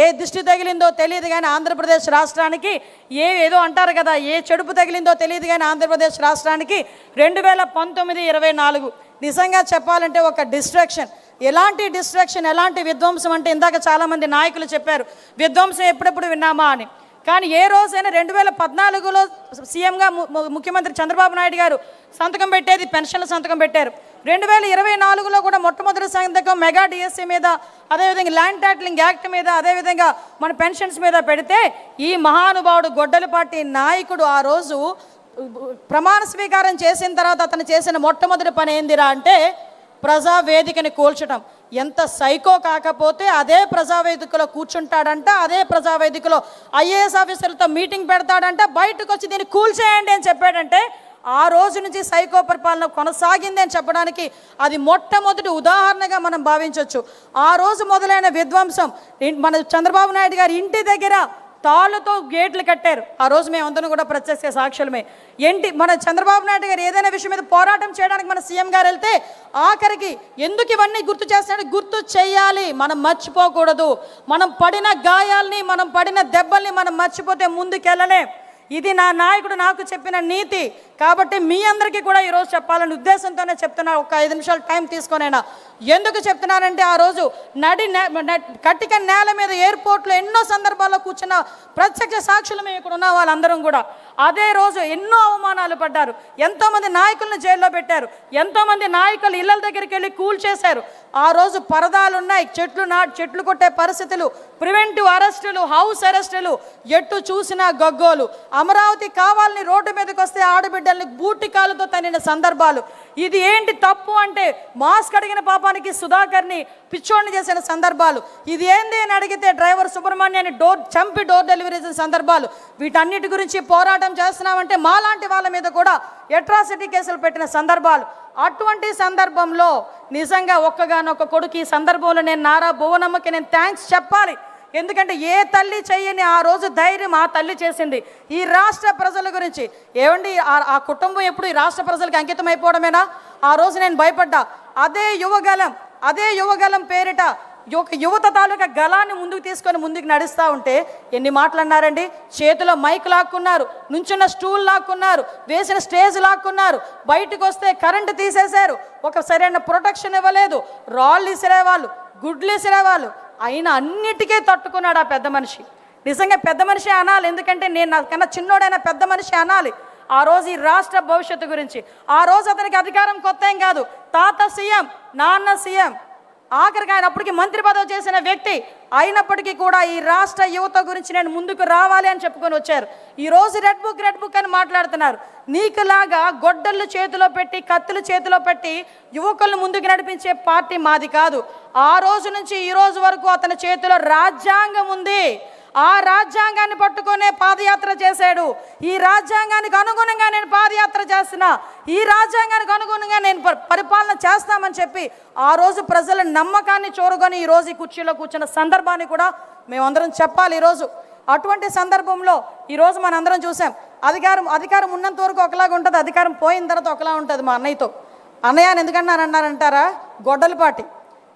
ఏ దిష్టి తగిలిందో తెలియదు కానీ ఆంధ్రప్రదేశ్ రాష్ట్రానికి ఏదో అంటారు కదా, ఏ చెడుపు తగిలిందో తెలియదు కానీ ఆంధ్రప్రదేశ్ రాష్ట్రానికి 2019-24 నిజంగా చెప్పాలంటే ఒక డిస్ట్రాక్షన్. ఎలాంటి డిస్ట్రాక్షన్, ఎలాంటి విధ్వంసం అంటే ఇందాక చాలామంది నాయకులు చెప్పారు విధ్వంసం ఎప్పుడెప్పుడు విన్నామా అని. కానీ ఏ రోజైనా 2014లో సీఎంగా ముఖ్యమంత్రి చంద్రబాబు నాయుడు గారు సంతకం పెట్టేది పెన్షన్ల సంతకం పెట్టారు. 2024లో కూడా మొట్టమొదటి సంతకం మెగా డిఎస్సీ మీద, అదేవిధంగా ల్యాండ్ టైటిలింగ్ యాక్ట్ మీద, అదేవిధంగా మన పెన్షన్స్ మీద పెడితే ఈ మహానుభావుడు గొడ్డలిపాటి నాయకుడు ఆ రోజు ప్రమాణ స్వీకారం చేసిన తర్వాత అతను చేసిన మొట్టమొదటి పని ఏందిరా అంటే ప్రజావేదికని కూల్చడం. ఎంత సైకో కాకపోతే అదే ప్రజావేదికలో కూర్చుంటాడంట, అదే ప్రజావేదికలో ఐఏఎస్ ఆఫీసర్లతో మీటింగ్ పెడతాడంట, బయటకు వచ్చి దీన్ని కూల్చేయండి అని చెప్పాడంటే ఆ రోజు నుంచి సైకో పరిపాలన కొనసాగింది అని చెప్పడానికి అది మొట్టమొదటి ఉదాహరణగా మనం భావించవచ్చు. ఆ రోజు మొదలైన విధ్వంసం మన చంద్రబాబు నాయుడు గారి ఇంటి దగ్గర తాళ్ళతో గేట్లు కట్టారు. ఆ రోజు మేమందరం కూడా ప్రత్యక్ష సాక్షులమే. మన చంద్రబాబు నాయుడు గారు ఏదైనా విషయం మీద పోరాటం చేయడానికి మన సీఎం గారు వెళ్తే ఆఖరికి ఎందుకు ఇవన్నీ గుర్తు చేస్తాడు, గుర్తు చేయాలి, మనం మర్చిపోకూడదు. మనం పడిన గాయాల్ని, మనం పడిన దెబ్బల్ని మనం మర్చిపోతే ముందుకెళ్ళలేం. ఇది నా నాయకుడు నాకు చెప్పిన నీతి. కాబట్టి మీ అందరికీ కూడా ఈరోజు చెప్పాలని ఉద్దేశంతోనే చెప్తున్నా. ఒక 5 నిమిషాలు టైం తీసుకొనైనా ఎందుకు చెప్తున్నానంటే ఆ రోజు కట్టిక నేల మీద ఎయిర్పోర్ట్లో ఎన్నో సందర్భాల్లో కూర్చున్న ప్రత్యక్ష సాక్షులు మేము ఇక్కడ ఉన్న వాళ్ళందరం కూడా అదే రోజు ఎన్నో అవమానాలు పడ్డారు. ఎంతోమంది నాయకులను జైల్లో పెట్టారు, ఎంతోమంది నాయకులు ఇళ్ళ దగ్గరికి వెళ్ళి కూల్చేశారు. ఆ రోజు పరదాలు ఉన్నాయి, చెట్లు కొట్టే పరిస్థితులు, ప్రివెంటివ్ అరెస్టులు, హౌస్ అరెస్టులు, ఎట్టు చూసినా గగ్గోలు. అమరావతి కావాలని రోడ్డు మీదకి వస్తే ఆడబిడ్డల్ని బూటికాలతో తన్నిన సందర్భాలు. ఇది ఏంటి తప్పు అంటే మాస్క్ అడిగిన పాపానికి సుధాకర్ని పిచ్చోడిని చేసిన సందర్భాలు. ఇది ఏంది అని అడిగితే డ్రైవర్ సుబ్రహ్మణ్యాన్ని చంపి డోర్ డెలివరీ చేసిన సందర్భాలు. వీటన్నిటి గురించి పోరాటం చేస్తున్నామంటే మాలాంటి వాళ్ళ మీద కూడా అట్రాసిటీ కేసులు పెట్టిన సందర్భాలు. అటువంటి సందర్భంలో నిజంగా ఒక్కగానొక్క కొడుకు ఈ సందర్భంలో నేను నారా భువనమ్మకి నేను థ్యాంక్స్ చెప్పాలి. ఎందుకంటే ఏ తల్లి చెయ్యని ఆ రోజు ధైర్యం ఆ తల్లి చేసింది ఈ రాష్ట్ర ప్రజల గురించి. ఏమండి ఆ కుటుంబం ఎప్పుడు ఈ రాష్ట్ర ప్రజలకు అంకితం అయిపోవడమేనా? ఆ రోజు నేను భయపడ్డా. అదే యువగలం పేరిట యువత తాలూకా గలాన్ని ముందుకు తీసుకొని ముందుకు నడుస్తూ ఉంటే ఎన్ని మాటలు అన్నారండి. చేతిలో మైక్ లాక్కున్నారు, నుంచున్న స్టూల్ లాక్కున్నారు, వేసిన స్టేజ్ లాక్కున్నారు, బయటకు వస్తే కరెంటు తీసేశారు, ఒక సరైన ప్రొటెక్షన్ ఇవ్వలేదు, రాళ్ళు ఇసిరేవాళ్ళు, గుడ్లు ఇసిరేవాళ్ళు. అయినా అన్నిటికీ తట్టుకున్నాడు ఆ పెద్ద మనిషి. నిజంగా పెద్ద మనిషి అనాలి, ఎందుకంటే నేను నాకన్నా చిన్నోడైనా పెద్ద మనిషి అనాలి. ఆ రోజు ఈ రాష్ట్ర భవిష్యత్తు గురించి, ఆ రోజు అతనికి అధికారం కొత్త ఏం కాదు, తాత సీఎం, నాన్న సీఎం, ఆఖరికి ఆయన అప్పటికి మంత్రి పదవి చేసిన వ్యక్తి అయినప్పటికీ కూడా ఈ రాష్ట్ర యువత గురించి నేను ముందుకు రావాలి అని చెప్పుకొని వచ్చారు. ఈరోజు రెడ్ బుక్ అని మాట్లాడుతున్నారు. నీకులాగా గొడ్డళ్ళు చేతిలో పెట్టి కత్తులు చేతిలో పెట్టి యువకులను ముందుకు నడిపించే పార్టీ మాది కాదు. ఆ రోజు నుంచి ఈ రోజు వరకు అతని చేతిలో రాజ్యాంగం ఉంది. ఆ రాజ్యాంగాన్ని పట్టుకునే పాదయాత్ర చేశాడు. ఈ రాజ్యాంగానికి అనుగుణంగా నేను పాదయాత్ర చేస్తున్నా, ఈ రాజ్యాంగానికి అనుగుణంగా నేను పరిపాలన చేస్తామని చెప్పి ఆ రోజు ప్రజల నమ్మకాన్ని చూరగొని ఈరోజు ఈ కుర్చీలో కూర్చున్న సందర్భాన్ని కూడా మేమందరం చెప్పాలి. ఈరోజు అటువంటి సందర్భంలో ఈరోజు మనందరం చూసాం. అధికారం ఉన్నంత వరకు ఒకలాగా ఉంటుంది, అధికారం పోయిన తర్వాత ఒకలా ఉంటుంది. మా అన్నయ్యతో అన్నయ్య అని ఎందుకన్నారంటారా గొడ్డలిపాటి.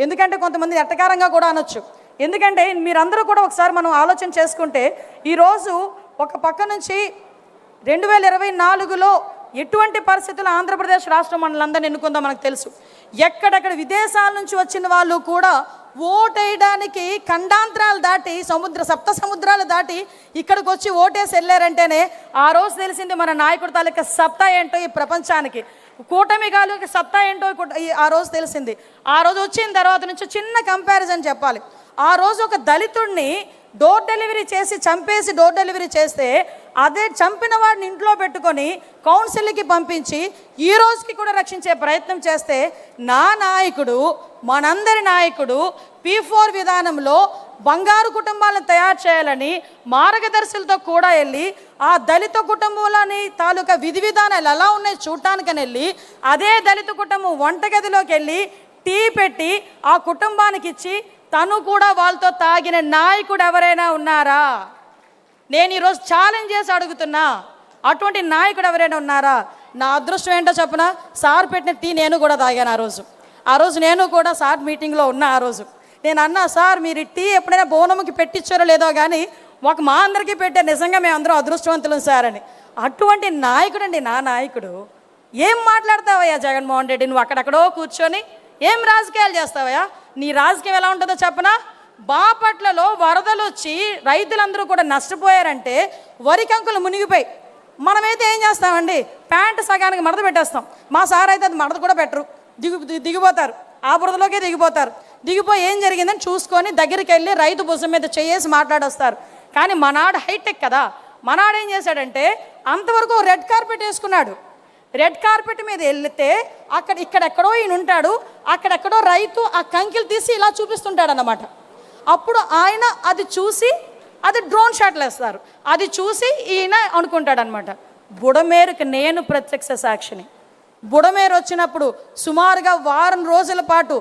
ఎందుకంటే కొంతమంది ఎట్టకారంగా కూడా అనొచ్చు. ఎందుకంటే మీరందరూ కూడా ఒకసారి మనం ఆలోచన చేసుకుంటే ఈరోజు ఒక పక్క నుంచి 2024లో ఎటువంటి పరిస్థితులు ఆంధ్రప్రదేశ్ రాష్ట్రం మనలందరినీ ఎన్నుకుందో మనకు తెలుసు. ఎక్కడెక్కడ విదేశాల నుంచి వచ్చిన వాళ్ళు కూడా ఓటేయడానికి ఖండాంతరాలు దాటి సప్త సముద్రాలు దాటి ఇక్కడికి వచ్చి ఓటేసి వెళ్ళారంటేనే ఆ రోజు తెలిసింది మన నాయకుడి తాలూకా సత్తా ఏంటో ఈ ప్రపంచానికి, కూటమి గాలికి సత్తా ఏంటో ఆ రోజు తెలిసింది. ఆ రోజు వచ్చిన తర్వాత నుంచి చిన్న కంపారిజన్ చెప్పాలి. ఆ రోజు ఒక దళితుడిని డోర్ డెలివరీ చేసి చంపేసి డోర్ డెలివరీ చేస్తే అదే చంపిన వాడిని ఇంట్లో పెట్టుకొని కౌన్సిల్కి పంపించి ఈ రోజుకి కూడా రక్షించే ప్రయత్నం చేస్తే నా నాయకుడు, మనందరి నాయకుడు P4 విధానంలో బంగారు కుటుంబాలను తయారు చేయాలని మార్గదర్శులతో కూడా వెళ్ళి ఆ దళిత కుటుంబంలోని తాలూకా విధి విధానాలు ఎలా ఉన్నాయి చూడటానికని వెళ్ళి అదే దళిత కుటుంబం వంటగదిలోకి వెళ్ళి టీ పెట్టి ఆ కుటుంబానికి ఇచ్చి తను కూడా వాళ్ళతో తాగిన నాయకుడు ఎవరైనా ఉన్నారా? నేను ఈరోజు ఛాలెంజ్ చేసి అడుగుతున్నా, అటువంటి నాయకుడు ఎవరైనా ఉన్నారా? నా అదృష్టం ఏంటో చెప్పనా, సార్ పెట్టిన టీ నేను కూడా తాగాను. ఆ రోజు నేను కూడా సార్ మీటింగ్లో ఉన్నా ఆ రోజు. నేను అన్నా, సార్ మీరు టీ ఎప్పుడైనా బోనముకి పెట్టించారో లేదో కానీ మా అందరికీ పెట్టారు, నిజంగా మేము అందరం అదృష్టవంతులం సార్ అని. అటువంటి నాయకుడు అండి నా నాయకుడు. ఏం మాట్లాడతావయ్యా జగన్మోహన్ రెడ్డి, నువ్వు అక్కడెక్కడో కూర్చొని ఏం రాజకీయాలు చేస్తావయ్యా? నీ రాజకీయం ఎలా ఉంటుందో చెప్పనా? బాపట్లలో వరదలు వచ్చి రైతులందరూ కూడా నష్టపోయారంటే వరి కంకులు మునిగిపోయి, మనమైతే ఏం చేస్తామండి, ప్యాంటు సగానికి మడత పెట్టేస్తాం. మా సార్ అయితే అది మడత కూడా పెట్టరు, దిగిపోతారు, ఆ బురదలోకే దిగిపోతారు. దిగిపోయి ఏం జరిగిందని చూసుకొని దగ్గరికి వెళ్ళి రైతు భుజం మీద చేసి మాట్లాడొస్తారు. కానీ మనాడు హైటెక్ కదా, మనాడు ఏం చేశాడంటే అంతవరకు రెడ్ కార్పెట్ వేసుకున్నాడు. రెడ్ కార్పెట్ మీద వెళ్తే ఇక్కడెక్కడో ఈయన ఉంటాడు, అక్కడెక్కడో రైతు ఆ కంకిలు తీసి ఇలా చూపిస్తుంటాడు అన్నమాట. అప్పుడు ఆయన అది చూసి అది డ్రోన్ షాట్లు వేస్తారు, అది చూసి ఈయన అనుకుంటాడు అనమాట. బుడమేరుకి నేను ప్రత్యక్ష సాక్షిని. బుడమేరు వచ్చినప్పుడు సుమారుగా వారం రోజుల పాటు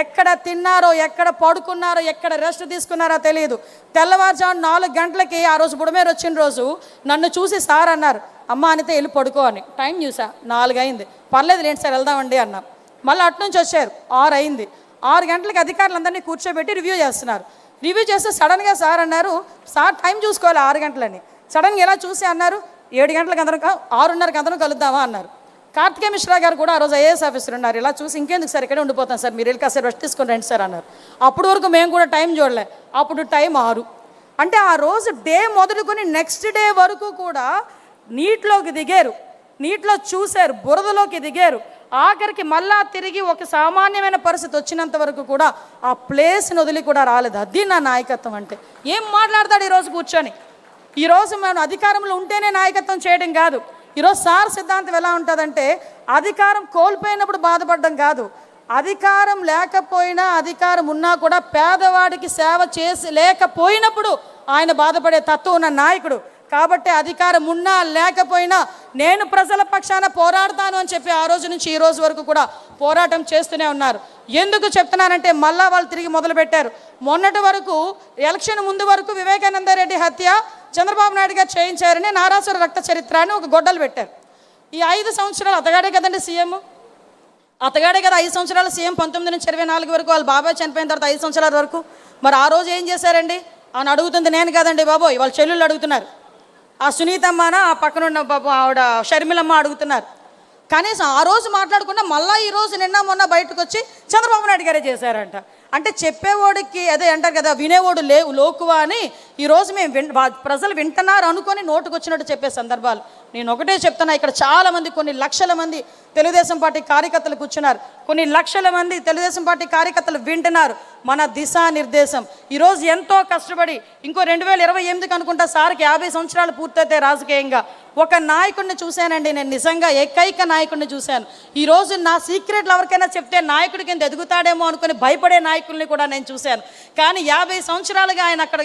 ఎక్కడ తిన్నారో, ఎక్కడ పడుకున్నారో, ఎక్కడ రెస్ట్ తీసుకున్నారో తెలియదు. తెల్లవారుజాము 4 గంటలకి ఆ రోజు బుడమేరు వచ్చిన రోజు నన్ను చూసి సార్ అన్నారు, అమ్మ అనితే వెళ్ళి పడుకో అని. టైం చూసా 4 అయింది, పర్లేదు లేండి సార్ వెళ్దామండి అన్నా. మళ్ళీ అటునుంచి వచ్చారు 6 అయింది. 6 గంటలకి అధికారులందరినీ కూర్చోబెట్టి రివ్యూ చేస్తున్నారు. రివ్యూ చేస్తే సడన్గా సార్ అన్నారు, సార్ టైం చూసుకోవాలి 6 గంటలని. సడన్గా ఎలా చూసి అన్నారు, 7 గంటలకు అందరం 6:30కి అందరం కలుద్దామా అన్నారు. కార్తికేయ మిశ్రా గారు కూడా ఆ రోజు ఐఏఎస్ ఆఫీసర్ ఉన్నారు. ఇలా చూసి ఇంకెందుకు సార్ ఇక్కడే ఉండిపోతాం సార్, మీరు వెళ్ళి కాసేపు రెస్ట్ తీసుకొని రండి సార్ అన్నారు. అప్పటి వరకు మేము కూడా టైం చూడలే. అప్పుడు టైం 6. అంటే ఆ రోజు డే మొదలుకొని నెక్స్ట్ డే వరకు కూడా నీటిలోకి దిగారు, నీటిలో చూశారు, బురదలోకి దిగారు. ఆఖరికి మళ్ళా తిరిగి ఒక సామాన్యమైన పరిస్థితి వచ్చినంత వరకు కూడా ఆ ప్లేస్ని వదిలి కూడా రాలేదు. అది నా నాయకత్వం అంటే. ఏం మాట్లాడతాడు ఈరోజు కూర్చొని? ఈరోజు మనం అధికారంలో ఉంటేనే నాయకత్వం చేయడం కాదు. ఈరోజు సార్ సిద్ధాంతం ఎలా ఉంటుందంటే, అధికారం కోల్పోయినప్పుడు బాధపడడం కాదు, అధికారం లేకపోయినా అధికారం ఉన్నా కూడా పేదవాడికి సేవ చేసి లేకపోయినప్పుడు ఆయన బాధపడే తత్వం ఉన్న నాయకుడు. కాబట్టి అధికారం ఉన్నా లేకపోయినా నేను ప్రజల పక్షాన పోరాడతాను అని చెప్పి ఆ రోజు నుంచి ఈ రోజు వరకు కూడా పోరాటం చేస్తూనే ఉన్నారు. ఎందుకు చెప్తున్నానంటే మళ్ళా వాళ్ళు తిరిగి మొదలుపెట్టారు. మొన్నటి వరకు ఎలక్షన్ ముందు వరకు వివేకానందరెడ్డి హత్య చంద్రబాబు నాయుడు గారు చేయించారని నారాసుర రక్త చరిత్ర అని ఒక గొడ్డలు పెట్టారు. ఈ 5 సంవత్సరాలు అతగాడే కదండి సీఎం, అతగాడే కదా 5 సంవత్సరాలు సీఎం. 19 నుంచి 24 వరకు వాళ్ళ బాబాయ్ చనిపోయిన తర్వాత 5 సంవత్సరాల వరకు. మరి ఆ రోజు ఏం చేశారండి అని అడుగుతుంది నేను కాదండి బాబోయ్, వాళ్ళ చెల్లెళ్ళు అడుగుతున్నారు. ఆ సునీతమ్మన ఆ పక్కనున్న బాబు ఆవిడ షర్మిలమ్మ అడుగుతున్నారు. కనీసం ఆ రోజు మాట్లాడకుండా మళ్ళీ ఈ రోజు నిన్న మొన్న బయటకు వచ్చి చంద్రబాబు నాయుడు గారే చేశారంట. అంటే చెప్పేవాడికి అదే అంటారు కదా, వినేవాడు లోకువా అని. ఈరోజు మేము ప్రజలు వింటున్నారు అనుకొని నోటుకు వచ్చినట్టు చెప్పే సందర్భాలు. నేను ఒకటే చెప్తున్నా, ఇక్కడ చాలామంది కొన్ని లక్షల మంది తెలుగుదేశం పార్టీ కార్యకర్తలు కూర్చున్నారు, కొన్ని లక్షల మంది తెలుగుదేశం పార్టీ కార్యకర్తలు వింటున్నారు మన దిశానిర్దేశం. ఈరోజు ఎంతో కష్టపడి ఇంకో 2028కి అనుకుంటా సార్కి 50 సంవత్సరాలు పూర్తయితే రాజకీయంగా ఒక నాయకుడిని చూశానండి నేను, నిజంగా ఏకైక నాయకుడిని చూశాను. ఈరోజు నా సీక్రెట్లు ఎవరికైనా చెప్తే నాయకుడి కింద ఎదుగుతాడేమో అనుకుని భయపడే నాయకుల్ని కూడా నేను చూశాను. కానీ 50 సంవత్సరాలుగా ఆయన అక్కడ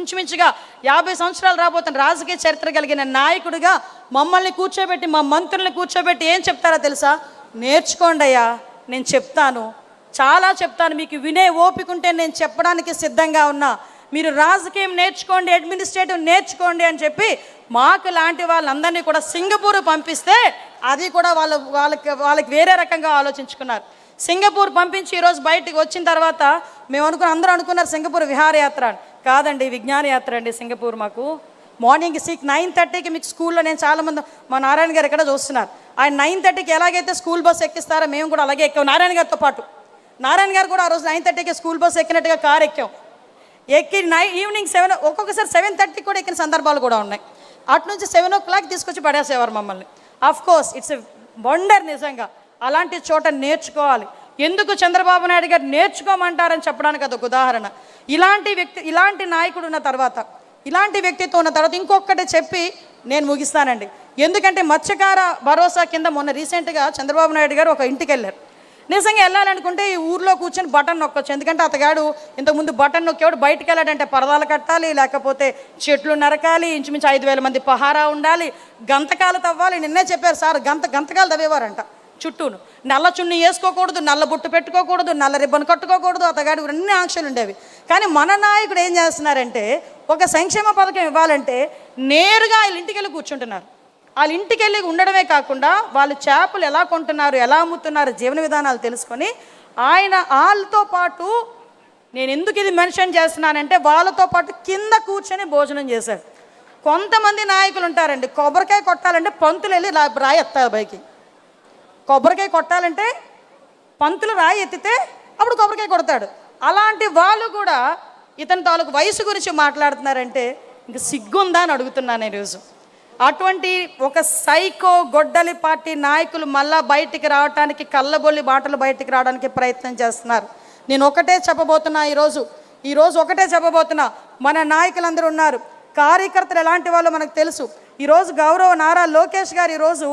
ఇంచుమించుగా 50 సంవత్సరాలు రాబోతున్న రాజకీయ చరిత్ర కలిగిన నాయకుడిగా మమ్మల్ని కూర్చోబెట్టి, మా మంత్రుల్ని కూర్చోబెట్టి ఏం చెప్తారో తెలుసా? నేర్చుకోండి అయ్యా, నేను చెప్తాను, చాలా చెప్తాను, మీకు వినే ఓపిక ఉంటే నేను చెప్పడానికి సిద్ధంగా ఉన్నా, మీరు రాజకీయం నేర్చుకోండి, అడ్మినిస్ట్రేటివ్ నేర్చుకోండి అని చెప్పి మాకు లాంటి వాళ్ళందరినీ కూడా సింగపూర్ పంపిస్తే అది కూడా వాళ్ళకి వేరే రకంగా ఆలోచించుకున్నారు. సింగపూర్ పంపించి ఈరోజు బయటికి వచ్చిన తర్వాత మేము అందరూ అనుకున్నారు సింగపూర్ విహారయాత్ర అని. కాదండి, విజ్ఞాన యాత్ర అండి సింగపూర్. మాకు మార్నింగ్ 9:30కి మీకు స్కూల్లో, నేను చాలామంది మా నారాయణ గారు ఎక్కడ చూస్తున్నారు, ఆయన 9:30కి ఎలాగైతే స్కూల్ బస్ ఎక్కిస్తారో మేము కూడా అలాగే ఎక్కాం నారాయణ గారితో పాటు. నారాయణ గారు కూడా ఆ రోజు 9:30కి స్కూల్ బస్ ఎక్కినట్టుగా కారు ఎక్కాం. ఎక్కి ఈవినింగ్ 7, ఒక్కొక్కసారి 7:30కి కూడా ఎక్కిన సందర్భాలు కూడా ఉన్నాయి. అటు నుంచి 7 o'clock తీసుకొచ్చి పడేసేవారు మమ్మల్ని. Of course it's a wonder. నిజంగా అలాంటి చోట నేర్చుకోవాలి. ఎందుకు చంద్రబాబు నాయుడు గారు నేర్చుకోమంటారని చెప్పడానికి అదొక ఉదాహరణ. ఇలాంటి నాయకుడు ఉన్న తర్వాత, ఇలాంటి వ్యక్తిత్వం ఉన్న తర్వాత ఇంకొకటి చెప్పి నేను ముగిస్తానండి. ఎందుకంటే మత్స్యకార భరోసా కింద మొన్న రీసెంట్గా చంద్రబాబు నాయుడు గారు ఒక ఇంటికి వెళ్ళారు. నిజంగా వెళ్ళాలనుకుంటే ఈ ఊర్లో కూర్చొని బటన్ నొక్కొచ్చు. ఎందుకంటే అతగాడు ఇంతకుముందు బటన్ నొక్కేవాడు బయటకు వెళ్ళాడంటే పరదాలు కట్టాలి, లేకపోతే చెట్లు నరకాలి, ఇంచుమించు 5,000 మంది పహారా ఉండాలి, గంతకాలు తవ్వాలి. నిన్నే చెప్పారు సార్, గంతకాలు తవ్వేవారంట చుట్టూను. నల్ల చున్ని వేసుకోకూడదు, నల్ల బొట్టు పెట్టుకోకూడదు, నల్ల రిబ్బన్ కట్టుకోకూడదు, అతగాడి అన్ని ఆంక్షలు ఉండేవి. కానీ మన నాయకుడు ఏం చేస్తున్నారంటే, ఒక సంక్షేమ పథకం ఇవ్వాలంటే నేరుగా వాళ్ళ ఇంటికి వెళ్ళి కూర్చుంటున్నారు. వాళ్ళ ఇంటికి వెళ్ళి ఉండడమే కాకుండా వాళ్ళు చేపలు ఎలా కొంటున్నారు, ఎలా అమ్ముతున్నారు, జీవన విధానాలు తెలుసుకొని ఆయన వాళ్ళతో పాటు నేను ఎందుకు ఇది మెన్షన్ చేస్తున్నానంటే వాళ్ళతో పాటు కింద కూర్చొని భోజనం చేశారు. కొంతమంది నాయకులు ఉంటారండి, కొబ్బరికాయ కొట్టాలంటే పంతులు వెళ్ళి రాయి ఎత్తారు పైకి. కొబ్బరికాయ కొట్టాలంటే పంతులు రాయి ఎత్తితే అప్పుడు కొబ్బరికాయ కొడతాడు. అలాంటి వాళ్ళు కూడా ఇతని తాలూకు వయసు గురించి మాట్లాడుతున్నారంటే ఇంక సిగ్గుందా అని అడుగుతున్నాను ఈరోజు. అటువంటి ఒక సైకో గొడ్డలి పార్టీ నాయకులు మళ్ళా బయటికి రావడానికి, కళ్ళబొల్లి బాటలు బయటికి రావడానికి ప్రయత్నం చేస్తున్నారు. నేను ఒకటే చెప్పబోతున్నా ఈరోజు ఒకటే చెప్పబోతున్నా. మన నాయకులందరూ ఉన్నారు, కార్యకర్తలు ఎలాంటి వాళ్ళు మనకు తెలుసు. ఈరోజు గౌరవ నారా లోకేష్ గారు ఈరోజు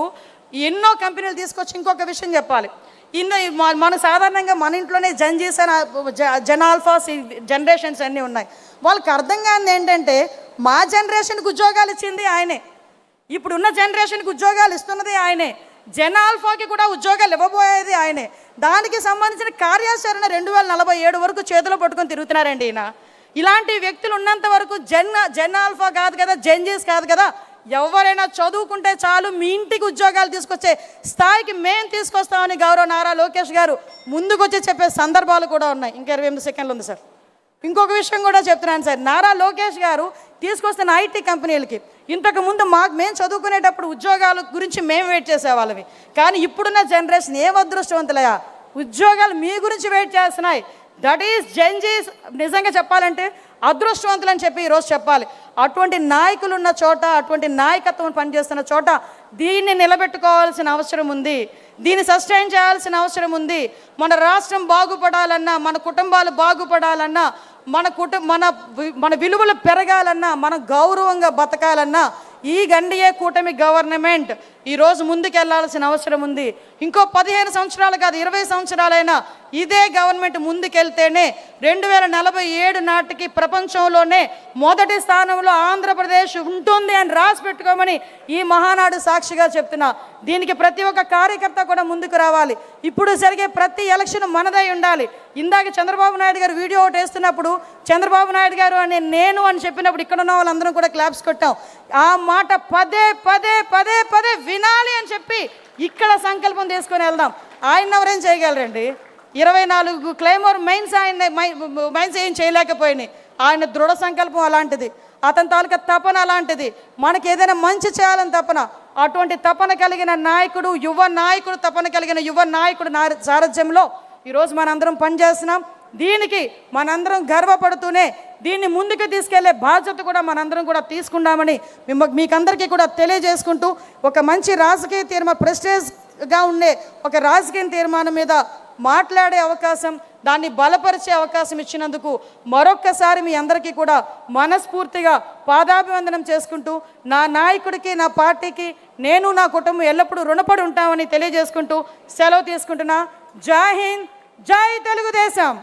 ఎన్నో కంపెనీలు తీసుకొచ్చి ఇంకొక విషయం చెప్పాలి. మన సాధారణంగా మన ఇంట్లోనే జెన్జీస్ అని జెనాల్ఫాస్ జనరేషన్స్ అన్నీ ఉన్నాయి. వాళ్ళకి అర్థం కానిది ఏంటంటే మా జనరేషన్కి ఉద్యోగాలు ఇచ్చింది ఆయనే, ఇప్పుడున్న జనరేషన్కి ఉద్యోగాలు ఇస్తున్నది ఆయనే, జెనాల్ఫాకి కూడా ఉద్యోగాలు ఇవ్వబోయేది ఆయనే. దానికి సంబంధించిన కార్యాచరణ 2047 వరకు చేతిలో పట్టుకొని తిరుగుతున్నారండి ఈయన. ఇలాంటి వ్యక్తులు ఉన్నంత వరకు జెనాల్ఫా కాదు కదా, జెన్జీస్ కాదు కదా, ఎవరైనా చదువుకుంటే చాలు మీ ఇంటికి ఉద్యోగాలు తీసుకొచ్చే స్థాయికి మేము తీసుకొస్తామని గౌరవ నారా లోకేష్ గారు ముందుకొచ్చి చెప్పే సందర్భాలు కూడా ఉన్నాయి. ఇంకా 28 సెకండ్లు ఉంది సార్. ఇంకొక విషయం కూడా చెప్తున్నాను సార్. నారా లోకేష్ గారు తీసుకొస్తున్న ఐటీ కంపెనీలకి ఇంతకుముందు మేము చదువుకునేటప్పుడు ఉద్యోగాల గురించి మేము వెయిట్ చేసేవాళ్ళవి. కానీ ఇప్పుడున్న జనరేషన్ ఏం అదృష్టవంతులయా, ఉద్యోగాలు మీ గురించి వెయిట్ చేస్తున్నాయి. That is Gen Zs. నిజంగా చెప్పాలంటే అదృష్టవంతులు అని చెప్పి ఈరోజు చెప్పాలి. అటువంటి నాయకులు ఉన్న చోట, అటువంటి నాయకత్వం పనిచేస్తున్న చోట దీన్ని నిలబెట్టుకోవాల్సిన అవసరం ఉంది, దీన్ని సస్టైన్ చేయాల్సిన అవసరం ఉంది. మన రాష్ట్రం బాగుపడాలన్నా, మన కుటుంబాలు బాగుపడాలన్నా, మన విలువలు పెరగాలన్నా, మనం గౌరవంగా బతకాలన్నా ఈ ఎన్డీఏ కూటమి గవర్నమెంట్ ఈరోజు ముందుకెళ్లాల్సిన అవసరం ఉంది. ఇంకో 15 సంవత్సరాలు కాదు, 20 సంవత్సరాలైనా ఇదే గవర్నమెంట్ ముందుకెళ్తేనే 2047 నాటికి ప్రపంచంలోనే మొదటి స్థానంలో ఆంధ్రప్రదేశ్ ఉంటుంది అని రాసి పెట్టుకోమని ఈ మహానాడు సాక్షిగా చెప్తున్నా. దీనికి ప్రతి ఒక్క కార్యకర్త కూడా ముందుకు రావాలి. ఇప్పుడు జరిగే ప్రతి ఎలక్షన్ మనదై ఉండాలి. ఇందాక చంద్రబాబు నాయుడు గారు వీడియో ఒకటి వేస్తున్నప్పుడు చంద్రబాబు నాయుడు గారు అని నేను అని చెప్పినప్పుడు ఇక్కడ ఉన్న వాళ్ళందరం కూడా క్లాప్స్ కొట్టాం. ఆ మాట పదే పదే పదే పదే వినాలి అని చెప్పి ఇక్కడ సంకల్పం తీసుకొని వెళ్దాం. ఆయన ఎవరేం చేయగలరండి? 24 క్లైమోర్ మైన్స్ ఏం చేయలేకపోయినాయి. ఆయన దృఢ సంకల్పం అలాంటిది, అతని తాలూకా తపన అలాంటిది. మనకి ఏదైనా మంచి చేయాలని తపన, అటువంటి తపన కలిగిన నాయకుడు, తపన కలిగిన యువ నాయకుడు సారథ్యంలో ఈరోజు మనందరం పనిచేస్తున్నాం. దీనికి మనందరం గర్వపడుతూనే దీన్ని ముందుకు తీసుకెళ్లే బాధ్యత కూడా మనందరం కూడా తీసుకున్నామని మీకందరికీ కూడా తెలియజేసుకుంటూ, ఒక మంచి రాజకీయ తీర్మానం, ప్రెస్టేజ్గా ఉండే ఒక రాజకీయ తీర్మానం మీద మాట్లాడే అవకాశం, దాన్ని బలపరిచే అవకాశం ఇచ్చినందుకు మరొక్కసారి మీ అందరికీ కూడా మనస్ఫూర్తిగా పాదాభివందనం చేసుకుంటూ, నా నాయకుడికి, నా పార్టీకి నేను, నా కుటుంబం ఎల్లప్పుడూ రుణపడి ఉంటామని తెలియజేసుకుంటూ సెలవు తీసుకుంటున్నా. జై హింద్, జై తెలుగుదేశం.